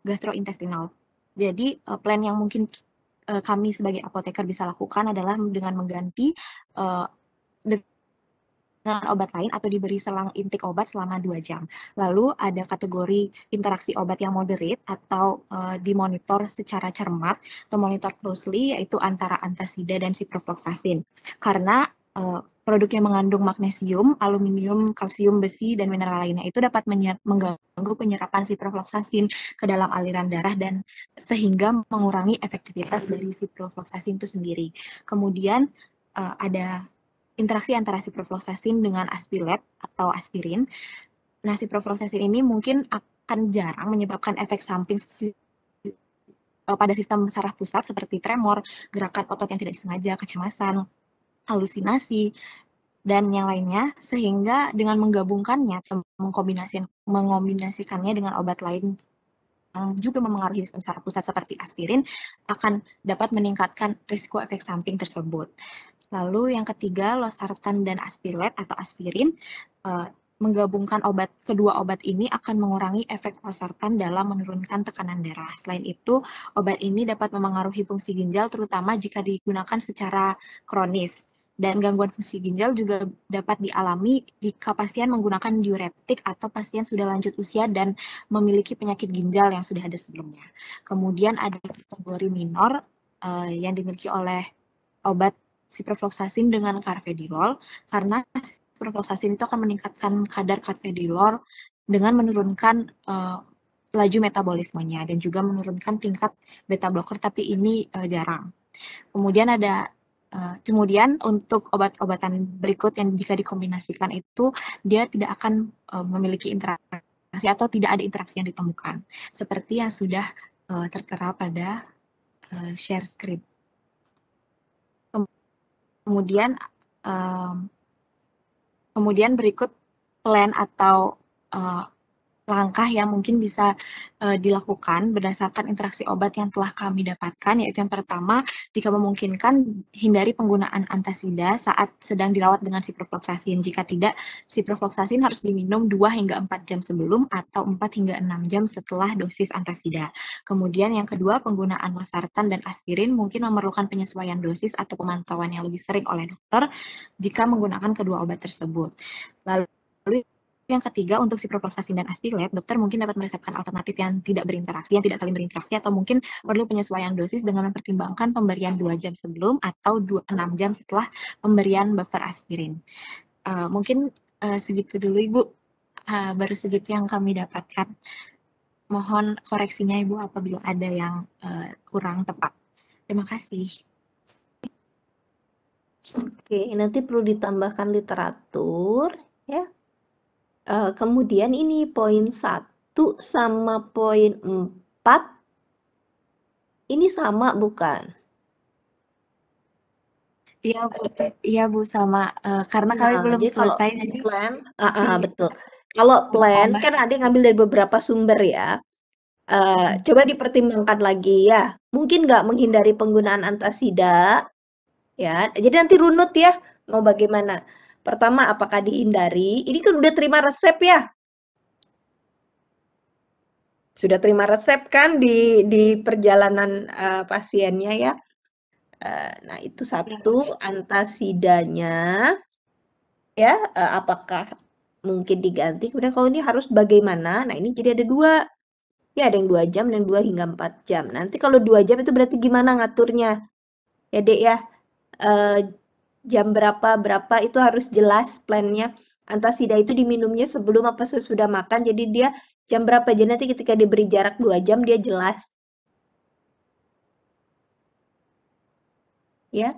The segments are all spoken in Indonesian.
gastrointestinal. Jadi plan yang mungkin kami sebagai apoteker bisa lakukan adalah dengan mengganti dengan obat lain atau diberi selang intake obat selama 2 jam. Lalu ada kategori interaksi obat yang moderate atau dimonitor secara cermat atau monitor closely, yaitu antara antasida dan ciprofloxacin. Karena produk yang mengandung magnesium, aluminium, kalsium, besi, dan mineral lainnya itu dapat mengganggu penyerapan ciprofloxacin ke dalam aliran darah dan sehingga mengurangi efektivitas dari ciprofloxacin itu sendiri. Kemudian ada interaksi antara ciprofloxacin dengan aspilet atau aspirin. Nah, ciprofloxacin ini mungkin akan jarang menyebabkan efek samping pada sistem saraf pusat seperti tremor, gerakan otot yang tidak disengaja, kecemasan, halusinasi, dan yang lainnya, sehingga dengan menggabungkannya atau mengombinasikannya dengan obat lain yang juga memengaruhi sistem saraf pusat seperti aspirin akan dapat meningkatkan risiko efek samping tersebut. Lalu yang ketiga, losartan dan aspilet atau aspirin. Menggabungkan kedua obat ini akan mengurangi efek losartan dalam menurunkan tekanan darah. Selain itu, obat ini dapat memengaruhi fungsi ginjal terutama jika digunakan secara kronis. Dan gangguan fungsi ginjal juga dapat dialami jika pasien menggunakan diuretik atau pasien sudah lanjut usia dan memiliki penyakit ginjal yang sudah ada sebelumnya. Kemudian ada kategori minor yang dimiliki oleh obat ciprofloxacin dengan carvedilol, karena ciprofloxacin itu akan meningkatkan kadar carvedilol dengan menurunkan laju metabolismenya dan juga menurunkan tingkat beta blocker, tapi ini jarang. Kemudian untuk obat-obatan berikut yang jika dikombinasikan itu dia tidak akan memiliki interaksi atau tidak ada interaksi yang ditemukan, seperti yang sudah tertera pada share screen. Kemudian berikut plan atau langkah yang mungkin bisa dilakukan berdasarkan interaksi obat yang telah kami dapatkan, yaitu yang pertama, jika memungkinkan hindari penggunaan antasida saat sedang dirawat dengan ciprofloxacin. Jika tidak, ciprofloxacin harus diminum 2 hingga 4 jam sebelum atau 4 hingga 6 jam setelah dosis antasida. Kemudian yang kedua, penggunaan losartan dan aspirin mungkin memerlukan penyesuaian dosis atau pemantauan yang lebih sering oleh dokter jika menggunakan kedua obat tersebut. Lalu yang ketiga, untuk ciprofloxacin dan aspilet, dokter mungkin dapat meresepkan alternatif yang tidak saling berinteraksi, atau mungkin perlu penyesuaian dosis dengan mempertimbangkan pemberian 2 jam sebelum atau 6 jam setelah pemberian buffer aspirin. Mungkin segitu dulu, Ibu. Baru segitu yang kami dapatkan. Mohon koreksinya, Ibu, apabila ada yang kurang tepat. Terima kasih. Oke, nanti perlu ditambahkan literatur, ya. Kemudian ini poin 1 sama poin 4 ini sama bukan? Iya Bu, sama. Karena kami belum Jadi kalau selesai, jadi plan, masih betul. Kalau plan tambah. kan ada ngambil dari beberapa sumber ya. Coba dipertimbangkan lagi ya. Mungkin nggak menghindari penggunaan antasida, ya. Jadi nanti runut ya, mau bagaimana. Pertama, apakah dihindari? Ini kan udah terima resep ya. Sudah terima resep kan di perjalanan pasiennya ya. Nah, itu satu, antasidanya ya, apakah mungkin diganti? Kemudian kalau ini harus bagaimana? Nah, ini jadi ada 2. Ya, ada yang 2 jam dan 2 hingga 4 jam. Nanti kalau 2 jam itu berarti gimana ngaturnya? Ya, Dek ya. Jam berapa itu harus jelas plannya. Antasida itu diminumnya sebelum apa sesudah makan. Jadi dia jam berapa? Jadi nanti ketika diberi jarak 2 jam dia jelas. Ya.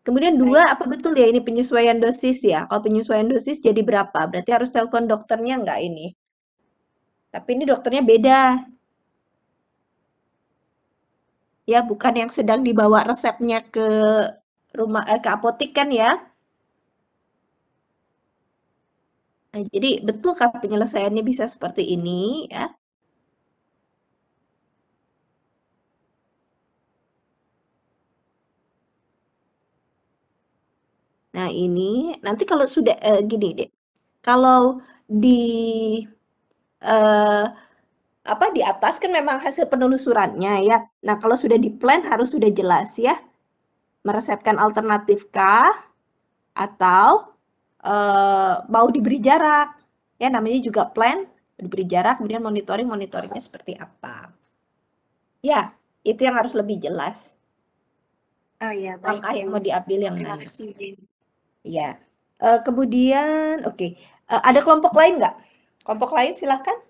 Kemudian 2, apa betul ya ini penyesuaian dosis ya? Kalau penyesuaian dosis jadi berapa? Berarti harus telepon dokternya nggak ini? Tapi ini dokternya beda. Ya, bukan yang sedang dibawa resepnya ke ke apotik kan ya? Nah, jadi betulkah penyelesaiannya bisa seperti ini ya? Nah, ini nanti kalau sudah gini deh. Kalau di di atas kan memang hasil penelusurannya ya. Nah, kalau sudah di plan harus sudah jelas ya. Meresepkan alternatif kah atau mau diberi jarak. Ya, namanya juga plan, diberi jarak, kemudian monitoringnya seperti apa. Ya, itu yang harus lebih jelas. Oh iya, baik. Langkah yang mau diambil yang Terima mana. kasih, Jin. Ya. Kemudian, oke. Ada kelompok lain nggak? Kelompok lain silahkan.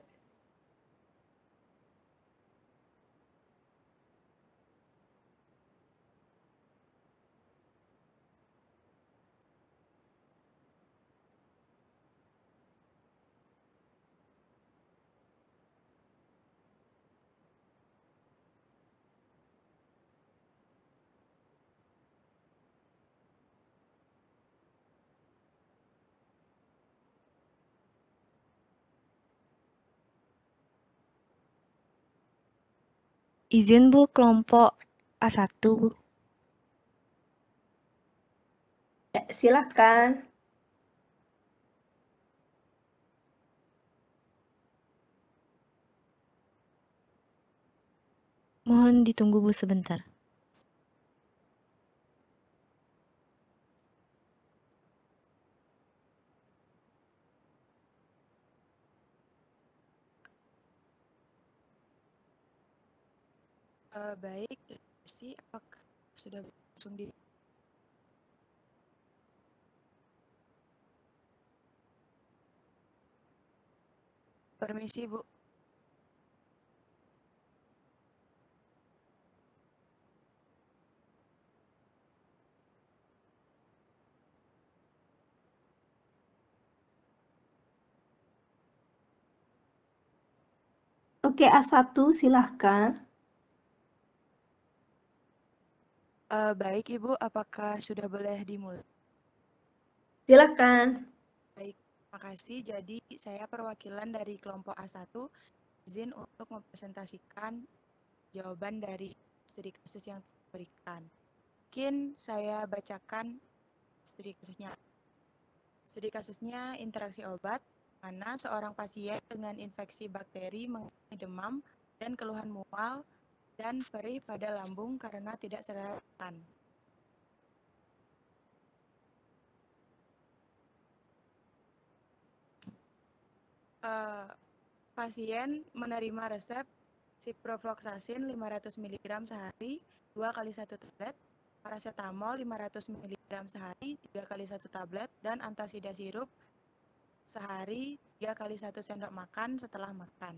Izin Bu, kelompok A1 Bu. Ya, silahkan. Mohon ditunggu Bu sebentar. Baik, terima kasih. Apakah sudah langsung di permisi, Bu? Oke, A1 silahkan. Baik, Ibu, apakah sudah boleh dimulai? Silahkan. Baik, terima kasih. Jadi, saya perwakilan dari kelompok A1, izin untuk mempresentasikan jawaban dari studi kasus yang diberikan. Mungkin saya bacakan studi kasusnya. Studi kasusnya interaksi obat, mana seorang pasien dengan infeksi bakteri mengalami demam dan keluhan mual dan perih pada lambung karena tidak sadar makan. Pasien menerima resep ciprofloxacin 500 mg sehari 2 kali 1 tablet, paracetamol 500 mg sehari 3 kali 1 tablet, dan antasida sirup sehari 3 kali 1 sendok makan setelah makan.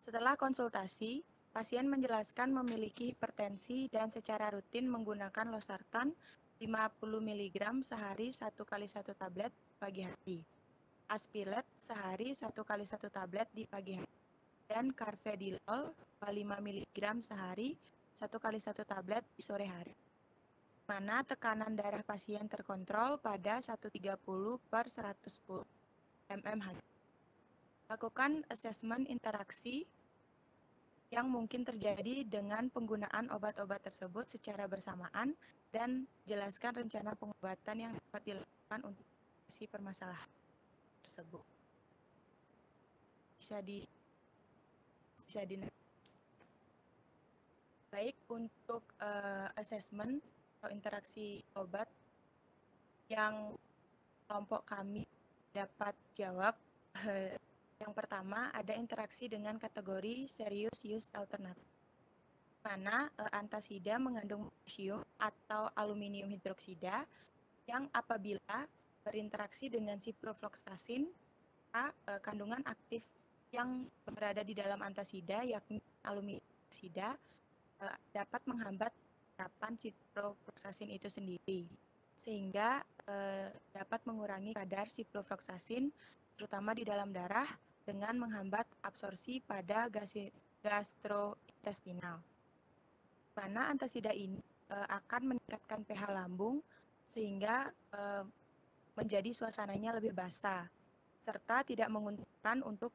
Setelah konsultasi, pasien menjelaskan memiliki hipertensi dan secara rutin menggunakan losartan 50 mg sehari 1 kali 1 tablet pagi hari, Aspilet sehari 1 kali 1 tablet di pagi hari, dan Carvedilol 5 mg sehari 1 kali 1 tablet di sore hari. Mana tekanan darah pasien terkontrol pada 130/110 mmHg. Lakukan asesmen interaksi yang mungkin terjadi dengan penggunaan obat-obat tersebut secara bersamaan dan jelaskan rencana pengobatan yang dapat dilakukan untuk mengatasi permasalahan tersebut. Bisa di Baik, untuk asesmen atau interaksi obat yang kelompok kami dapat jawab, yang pertama ada interaksi dengan kategori serious use alternative, mana antasida mengandung magnesium atau aluminium hidroksida yang apabila berinteraksi dengan ciprofloxacin, kandungan aktif yang berada di dalam antasida yakni aluminium hidroksida dapat menghambat penerapan ciprofloxacin itu sendiri, sehingga dapat mengurangi kadar ciprofloxacin terutama di dalam darah dengan menghambat absorpsi pada gastrointestinal. Mana antasida ini akan meningkatkan pH lambung sehingga menjadi suasananya lebih basah, serta tidak menguntungkan untuk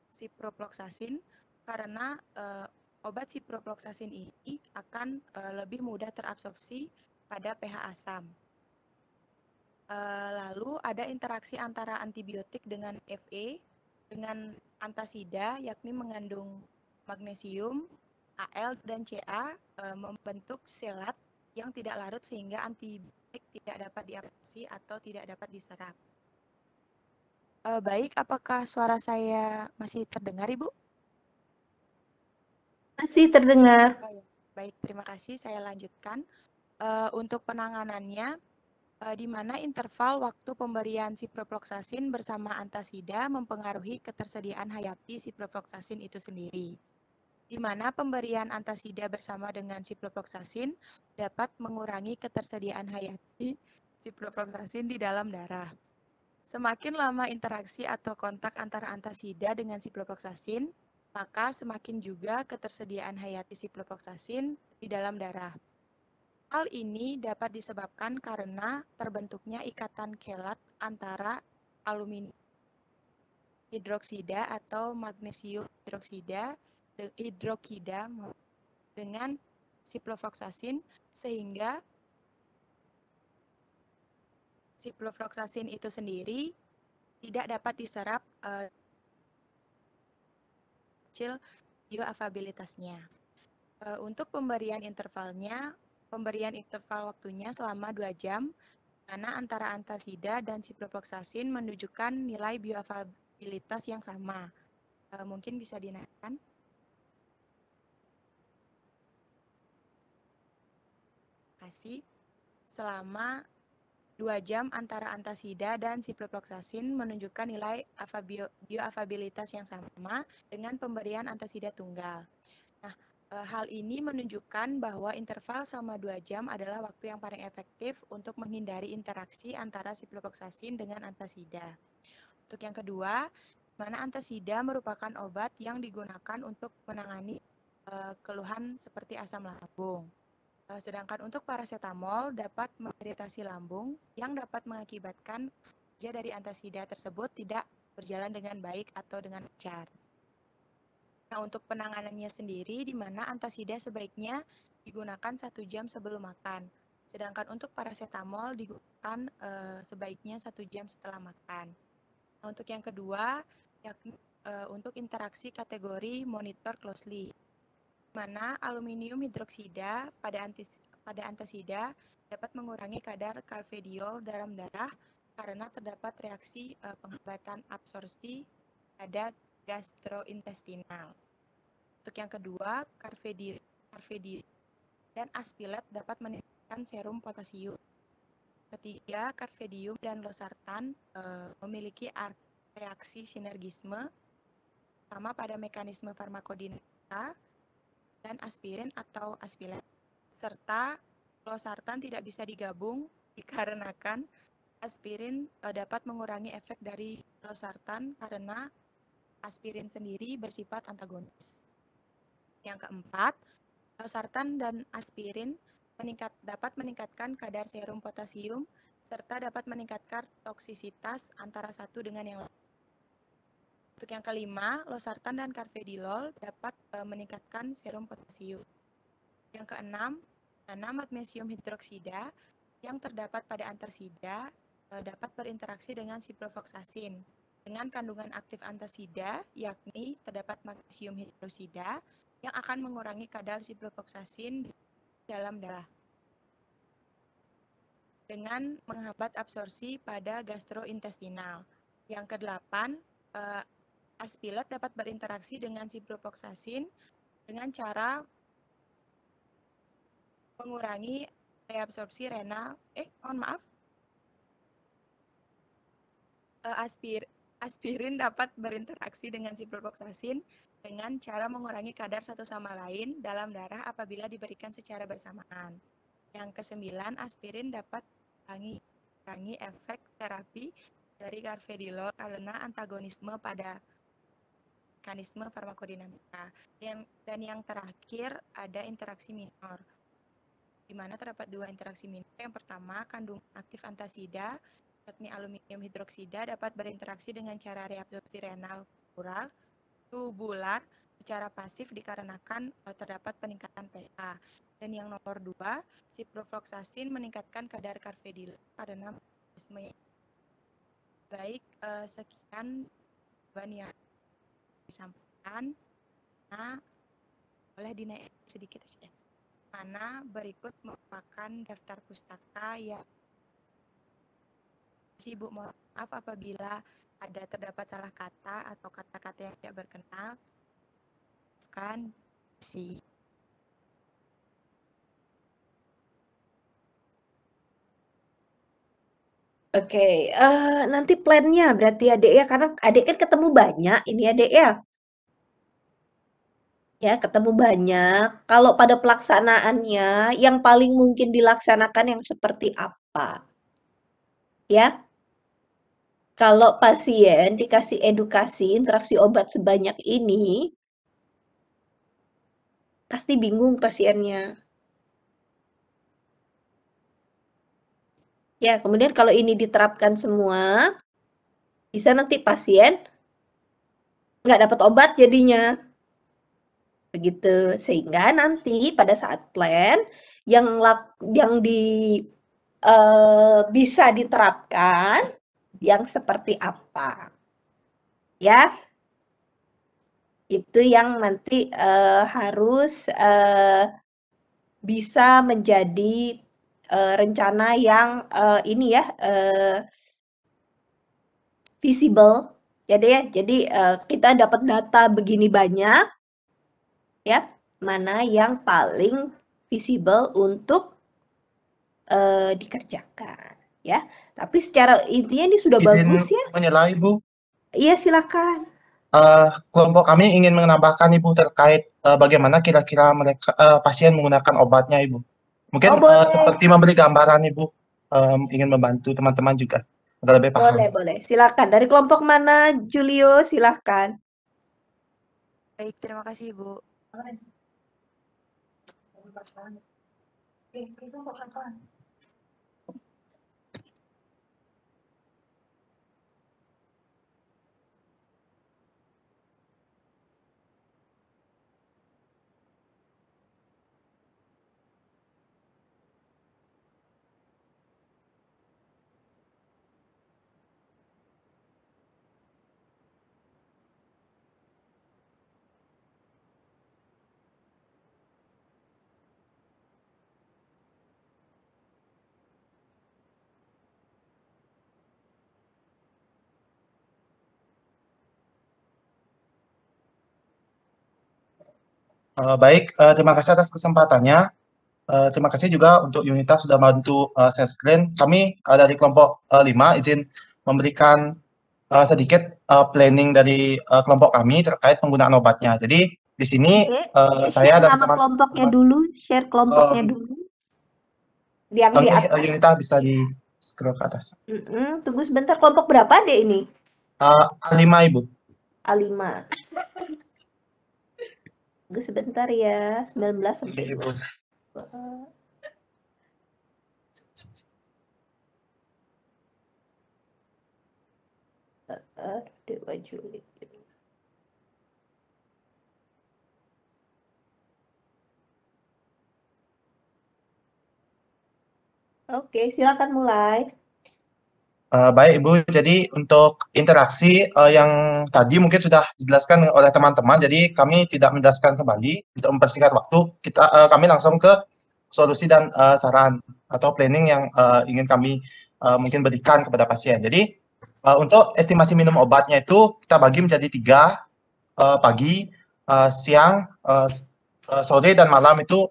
ciprofloxacin karena obat ciprofloxacin ini akan lebih mudah terabsorpsi pada pH asam. Lalu ada interaksi antara antibiotik dengan Fe, dengan antasida, yakni mengandung magnesium, Al dan Ca, membentuk selat yang tidak larut sehingga antibiotik tidak dapat diabsorpsi atau tidak dapat diserap. Baik, apakah suara saya masih terdengar, Ibu? Masih terdengar. Oh, ya. Baik, terima kasih. Saya lanjutkan. Untuk penanganannya, di mana interval waktu pemberian ciprofloxacin bersama antasida mempengaruhi ketersediaan hayati ciprofloxacin itu sendiri. Di mana pemberian antasida bersama dengan ciprofloxacin dapat mengurangi ketersediaan hayati ciprofloxacin di dalam darah. Semakin lama interaksi atau kontak antara antasida dengan ciprofloxacin, maka semakin juga ketersediaan hayati ciprofloxacin di dalam darah. Hal ini dapat disebabkan karena terbentuknya ikatan kelat antara aluminium hidroksida atau magnesium hidrokida dengan ciprofloxacin, sehingga ciprofloxacin itu sendiri tidak dapat diserap kecil bioavailabilitasnya. Untuk pemberian intervalnya, pemberian interval waktunya selama 2 jam, mana antara antasida dan ciprofloxacin menunjukkan nilai bioavailabilitas yang sama. Mungkin bisa dinaikkan. Kasih. Selama 2 jam antara antasida dan ciprofloxacin menunjukkan nilai bioavailabilitas yang sama dengan pemberian antasida tunggal. Nah, hal ini menunjukkan bahwa interval selama 2 jam adalah waktu yang paling efektif untuk menghindari interaksi antara ciprofloxacin dengan antasida. Untuk yang kedua, mana antasida merupakan obat yang digunakan untuk menangani keluhan seperti asam lambung. Sedangkan untuk paracetamol dapat mengiritasi lambung yang dapat mengakibatkan kerja dari antasida tersebut tidak berjalan dengan baik atau dengan lancar. Nah, untuk penanganannya sendiri, di mana antasida sebaiknya digunakan 1 jam sebelum makan. Sedangkan untuk paracetamol digunakan sebaiknya 1 jam setelah makan. Nah, untuk yang kedua, yakni untuk interaksi kategori monitor closely, mana aluminium hidroksida pada antasida dapat mengurangi kadar carvedilol dalam darah karena terdapat reaksi penghambatan absorpsi pada gastrointestinal. Untuk yang kedua, carvedilol dan aspilat dapat meningkatkan serum potasium. Ketiga, carvedium dan losartan memiliki reaksi sinergisme sama pada mekanisme farmakodinamika dan aspirin atau aspilat, serta losartan tidak bisa digabung dikarenakan aspirin dapat mengurangi efek dari losartan karena aspirin sendiri bersifat antagonis. Yang keempat, losartan dan aspirin dapat meningkatkan kadar serum potasium serta dapat meningkatkan toksisitas antara satu dengan yang lain. Untuk yang kelima, losartan dan carvedilol dapat meningkatkan serum potasium. Yang keenam, mana magnesium hidroksida yang terdapat pada antasida dapat berinteraksi dengan ciprofloxacin dengan kandungan aktif antasida, yakni terdapat magnesium hidroksida yang akan mengurangi kadar ciprofloxacin di dalam darah dengan menghambat absorpsi pada gastrointestinal. Yang kedelapan, aspilat dapat berinteraksi dengan ciprofloxacin dengan cara mengurangi reabsorpsi renal. Aspirin dapat berinteraksi dengan ciprofloxacin dengan cara mengurangi kadar satu sama lain dalam darah apabila diberikan secara bersamaan. Yang kesembilan, aspirin dapat mengurangi efek terapi dari carvedilol karena antagonisme pada mekanisme farmakodinamika. Dan yang terakhir ada interaksi minor, di mana terdapat 2 interaksi minor. Yang pertama, kandungan aktif antasida, yakni aluminium hidroksida dapat berinteraksi dengan cara reabsorpsi renal tubular secara pasif dikarenakan terdapat peningkatan pH. Dan yang nomor 2, ciprofloxacin meningkatkan kadar carvedilol karena mekanisme. Baik, sekian jawaban yang disampaikan. Nah, boleh dinaik sedikit saja. Mana berikut merupakan daftar pustaka yang Ibu mohon maaf apabila terdapat salah kata atau kata-kata yang tidak berkenan. Kan si Oke, nanti plannya berarti adik ya, karena adik kan ketemu banyak ini adik ya. Ya, ketemu banyak. Kalau pada pelaksanaannya, yang paling mungkin dilaksanakan yang seperti apa? Ya, kalau pasien dikasih edukasi interaksi obat sebanyak ini, pasti bingung pasiennya. Ya, kemudian kalau ini diterapkan semua, bisa nanti pasien nggak dapat obat jadinya. Begitu. Sehingga nanti pada saat plan yang bisa diterapkan yang seperti apa. Ya, itu yang nanti harus bisa menjadi rencana yang ini ya visible. Jadi kita dapat data begini banyak, ya, mana yang paling visible untuk dikerjakan, ya. Tapi secara intinya ini sudah bagus ya. Menyela Ibu. Iya, silakan. Kelompok kami ingin menambahkan Ibu terkait bagaimana kira-kira mereka pasien menggunakan obatnya Ibu. Mungkin seperti memberi gambaran Ibu, ingin membantu teman-teman juga agar lebih paham. Boleh. Silakan. Dari kelompok mana, Julio? Silakan. Baik, terima kasih Ibu. Baik, terima kasih atas kesempatannya. Terima kasih juga untuk Yunita sudah bantu share screen. Kami dari kelompok 5 izin memberikan sedikit planning dari kelompok kami terkait penggunaan obatnya. Jadi di sini saya dan nama kelompoknya dulu, share kelompoknya dulu. Yang di atas. Yunita bisa di scroll ke atas. Tunggu sebentar, kelompok berapa deh ini? A5 Ibu. A5. Tunggu sebentar ya, 19 sampai Ibu. Dewa Juli. Oke, silakan mulai. Baik Ibu, jadi untuk interaksi yang tadi mungkin sudah dijelaskan oleh teman-teman, jadi kami tidak menjelaskan kembali untuk mempersingkat waktu. Kami langsung ke solusi dan saran atau planning yang ingin kami mungkin berikan kepada pasien. Jadi untuk estimasi minum obatnya itu kita bagi menjadi 3, pagi, siang, sore dan malam itu.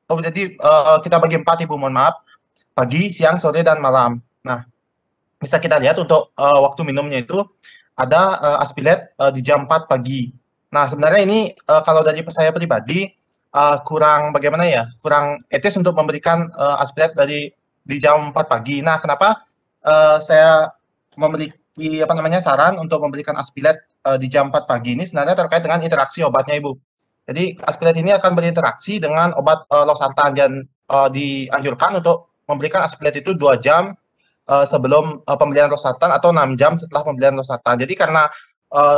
Jadi kita bagi 4 Ibu, mohon maaf. Pagi, siang, sore, dan malam. Nah, bisa kita lihat untuk waktu minumnya itu ada aspilet di jam 4 pagi. Nah, sebenarnya ini kalau dari saya pribadi kurang bagaimana ya, kurang etis untuk memberikan aspilet di jam 4 pagi. Nah, kenapa saya memiliki saran untuk memberikan aspilet di jam 4 pagi ini sebenarnya terkait dengan interaksi obatnya Ibu. Jadi aspilet ini akan berinteraksi dengan obat losartan dan dianjurkan untuk memberikan aspilet itu 2 jam sebelum pemberian losartan atau 6 jam setelah pemberian losartan. Jadi karena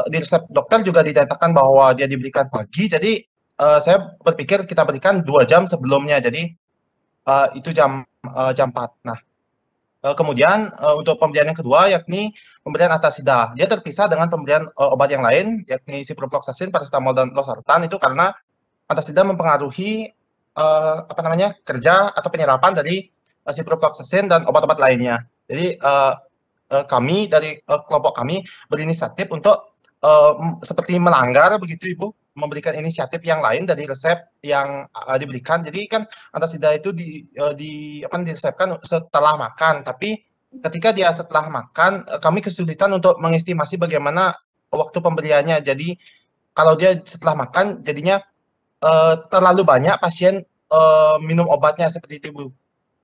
di resep dokter juga dinyatakan bahwa dia diberikan pagi, jadi saya berpikir kita berikan 2 jam sebelumnya. Jadi itu jam 4. Nah, Kemudian untuk pemberian yang kedua yakni pemberian antasida. Dia terpisah dengan pemberian obat yang lain yakni ciprofloxacin, paracetamol dan losartan itu karena antasida mempengaruhi kerja atau penyerapan dari ciprofloxacin dan obat-obat lainnya. Jadi kami dari kelompok kami berinisiatif untuk seperti melanggar begitu Ibu, memberikan inisiatif yang lain dari resep yang diberikan. Jadi kan antasida itu diresepkan setelah makan, tapi ketika dia setelah makan, kami kesulitan untuk mengestimasi bagaimana waktu pemberiannya. Jadi kalau dia setelah makan, jadinya terlalu banyak pasien minum obatnya seperti itu, Bu.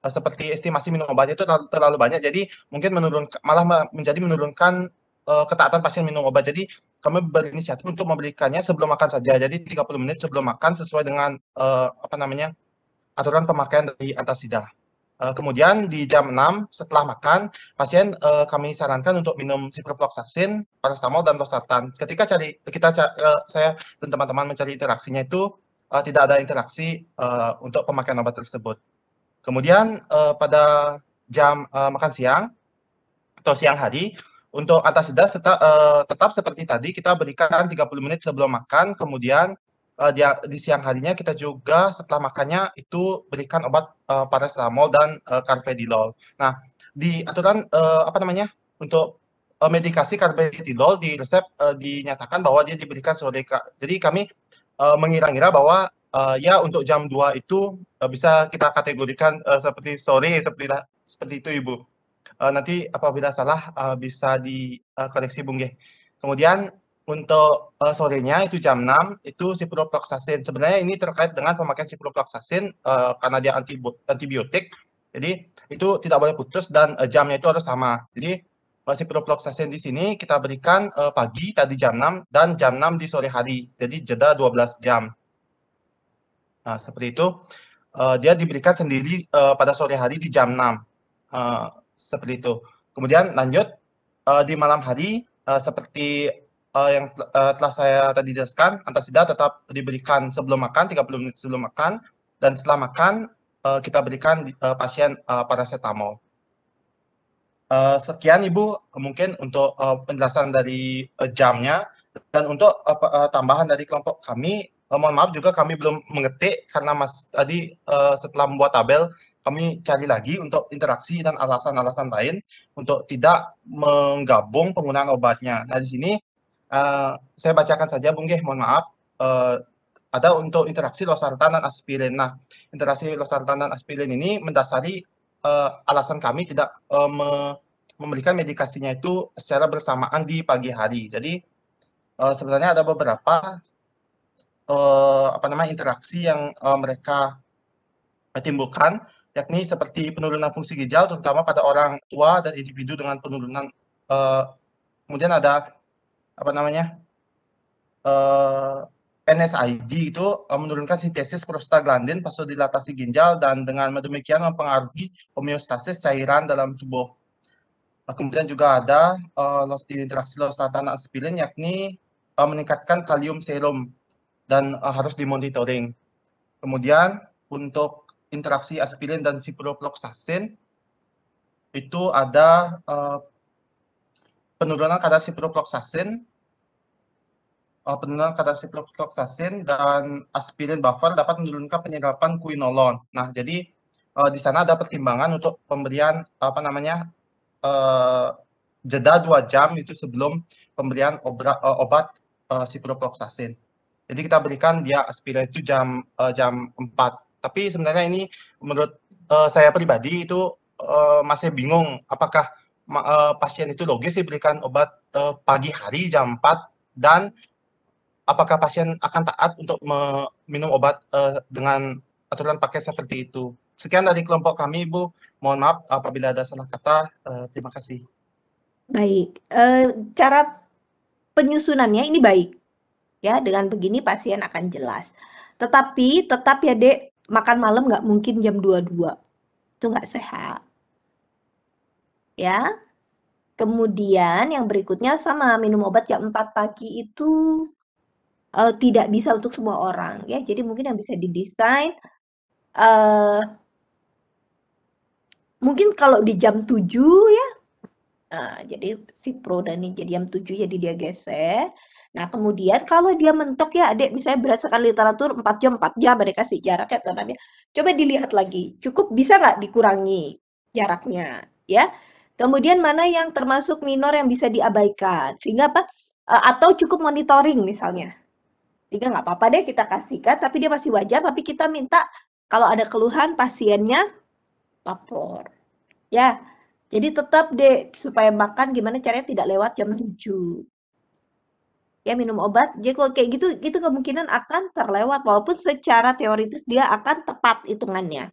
Seperti estimasi minum obatnya itu terlalu banyak, jadi mungkin malah menurunkan ketaatan pasien minum obat. Jadi kami berinisiatif untuk memberikannya sebelum makan saja. Jadi 30 menit sebelum makan sesuai dengan aturan pemakaian dari antasida. Kemudian di jam 6 setelah makan, pasien kami sarankan untuk minum ciprofloxacin, paracetamol, dan losartan. Ketika saya dan teman-teman mencari interaksinya itu tidak ada interaksi untuk pemakaian obat tersebut. Kemudian pada jam makan siang atau siang hari, untuk antasida tetap seperti tadi, kita berikan 30 menit sebelum makan, kemudian di siang harinya kita juga setelah makannya itu berikan obat paracetamol dan carvedilol. Nah, di aturan untuk medikasi carvedilol di resep dinyatakan bahwa dia diberikan sore. Jadi kami mengira-ngira bahwa ya untuk jam 2 itu bisa kita kategorikan seperti sore, seperti itu Ibu. Nanti apabila salah bisa dikoreksi Bung Ge. Kemudian untuk sorenya itu jam 6 itu ciprofloxacin. Sebenarnya ini terkait dengan pemakaian ciprofloxacin karena dia antibiotik. Jadi itu tidak boleh putus dan jamnya itu harus sama. Jadi ciprofloxacin di sini kita berikan pagi tadi jam 6 dan jam 6 di sore hari. Jadi jeda 12 jam. Nah, seperti itu. Dia diberikan sendiri pada sore hari di jam 6. Seperti itu. Kemudian lanjut di malam hari seperti yang telah saya tadi jelaskan, antasida tetap diberikan sebelum makan, 30 menit sebelum makan, dan setelah makan kita berikan pasien paracetamol. Sekian Ibu mungkin untuk penjelasan dari jamnya, dan untuk tambahan dari kelompok kami, mohon maaf juga kami belum mengetik karena Mas tadi setelah membuat tabel kami cari lagi untuk interaksi dan alasan-alasan lain untuk tidak menggabung penggunaan obatnya. Nah di sini saya bacakan saja Bung Ge, mohon maaf. Ada untuk interaksi losartan dan aspirin. Nah interaksi losartan dan aspirin ini mendasari alasan kami tidak memberikan medikasinya itu secara bersamaan di pagi hari. Jadi sebenarnya ada beberapa interaksi yang mereka timbulkan, yakni seperti penurunan fungsi ginjal terutama pada orang tua dan individu dengan penurunan kemudian ada NSAID itu menurunkan sintesis prostaglandin, vasodilatasi ginjal, dan dengan demikian mempengaruhi homeostasis cairan dalam tubuh. Kemudian juga ada interaksi losartan dan aspirin, yakni meningkatkan kalium serum dan harus dimonitoring. Kemudian untuk interaksi aspirin dan ciprofloxacin itu ada penurunan kadar ciprofloxacin, dan aspirin buffer dapat menurunkan penyerapan quinolone. Nah, jadi di sana ada pertimbangan untuk pemberian jeda 2 jam itu sebelum pemberian obat ciprofloxacin. Jadi kita berikan dia aspirin itu jam 4. Tapi sebenarnya ini menurut saya pribadi itu masih bingung apakah pasien itu logis diberikan obat pagi hari jam 4 dan apakah pasien akan taat untuk minum obat dengan aturan pakai seperti itu. Sekian dari kelompok kami, Ibu. Mohon maaf apabila ada salah kata. Terima kasih. Baik, cara penyusunannya ini baik. Ya, dengan begini pasien akan jelas. Tetapi tetap ya, Dek, makan malam nggak mungkin jam 22. Itu nggak sehat. Ya. Kemudian yang berikutnya sama, minum obat jam 4 pagi itu tidak bisa untuk semua orang ya. Jadi mungkin yang bisa didesain mungkin kalau di jam 7 ya. Nah, jadi si pro dan ini jadi jam 7 jadi dia geser. Nah, kemudian kalau dia mentok ya adik misalnya berdasarkan literatur 4 jam adik kasih jarak ya namanya. Coba dilihat lagi, cukup bisa nggak dikurangi jaraknya ya. Kemudian mana yang termasuk minor yang bisa diabaikan sehingga apa atau cukup monitoring misalnya. Sehingga nggak apa-apa deh kita kasihkan tapi dia masih wajar tapi kita minta kalau ada keluhan pasiennya lapor. Ya. Jadi tetap deh supaya makan gimana caranya tidak lewat jam 7. Ya minum obat, jadi kalau kayak gitu itu kemungkinan akan terlewat walaupun secara teoritis dia akan tepat hitungannya.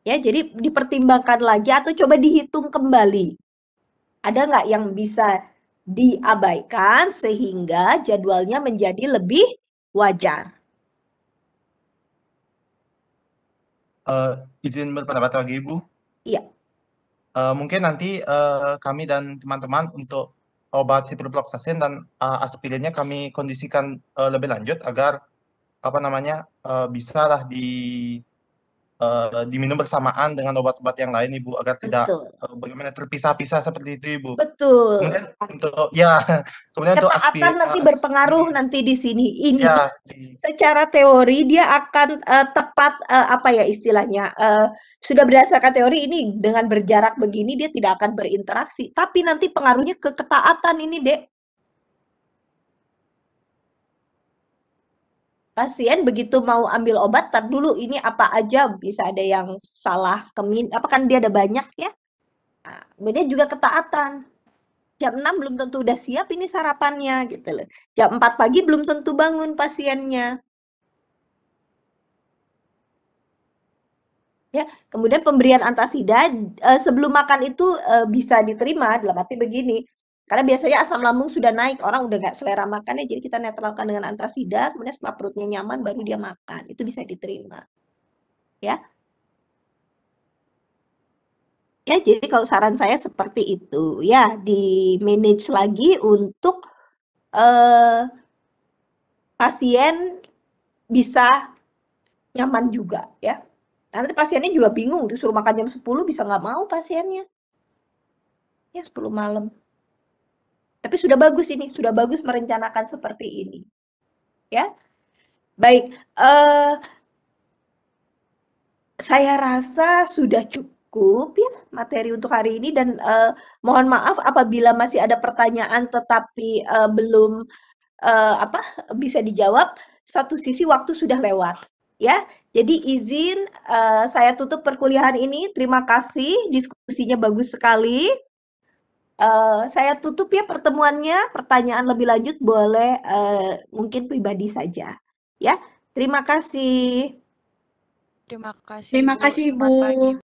Ya, jadi dipertimbangkan lagi atau coba dihitung kembali. Ada nggak yang bisa diabaikan sehingga jadwalnya menjadi lebih wajar? Izin berpendapat lagi, Ibu. Iya. Mungkin nanti kami dan teman-teman untuk obat ciprofloxacin dan aspirinnya kami kondisikan lebih lanjut agar apa namanya bisalah diminum bersamaan dengan obat-obat yang lain, Ibu, agar tidak Betul. bagaimana terpisah-pisah seperti itu, Ibu. Betul. Kemudian untuk ya, kemudian untuk Ketaatan nanti berpengaruh nanti di sini. Ini ya, secara teori dia akan tepat apa ya istilahnya sudah berdasarkan teori ini dengan berjarak begini dia tidak akan berinteraksi. Tapi nanti pengaruhnya ke ketaatan ini, Dek. Pasien begitu mau ambil obat, tar dulu ini apa aja bisa ada yang salah apa kan dia ada banyak ya. Nah, kemudian juga ketaatan. Jam 6 belum tentu udah siap ini sarapannya gitu loh. Jam 4 pagi belum tentu bangun pasiennya. Ya, kemudian pemberian antasida sebelum makan itu bisa diterima dalam arti begini. Karena biasanya asam lambung sudah naik, orang udah nggak selera makannya, jadi kita netralkan dengan antasida, kemudian setelah perutnya nyaman baru dia makan. Itu bisa diterima. Ya. Ya, jadi kalau saran saya seperti itu, ya, di-manage lagi untuk pasien bisa nyaman juga, ya. Nanti pasiennya juga bingung, disuruh makan jam 10 bisa nggak mau pasiennya. Ya, 10 malam. Tapi sudah bagus ini, sudah bagus merencanakan seperti ini. Ya. Baik, saya rasa sudah cukup ya materi untuk hari ini dan mohon maaf apabila masih ada pertanyaan tetapi belum bisa dijawab. Satu sisi waktu sudah lewat ya. Jadi izin saya tutup perkuliahan ini. Terima kasih, diskusinya bagus sekali. Saya tutup ya pertemuannya. Pertanyaan lebih lanjut boleh mungkin pribadi saja ya. Terima kasih. Terima kasih, Terima Bu. kasih, Selamat Bu. pagi.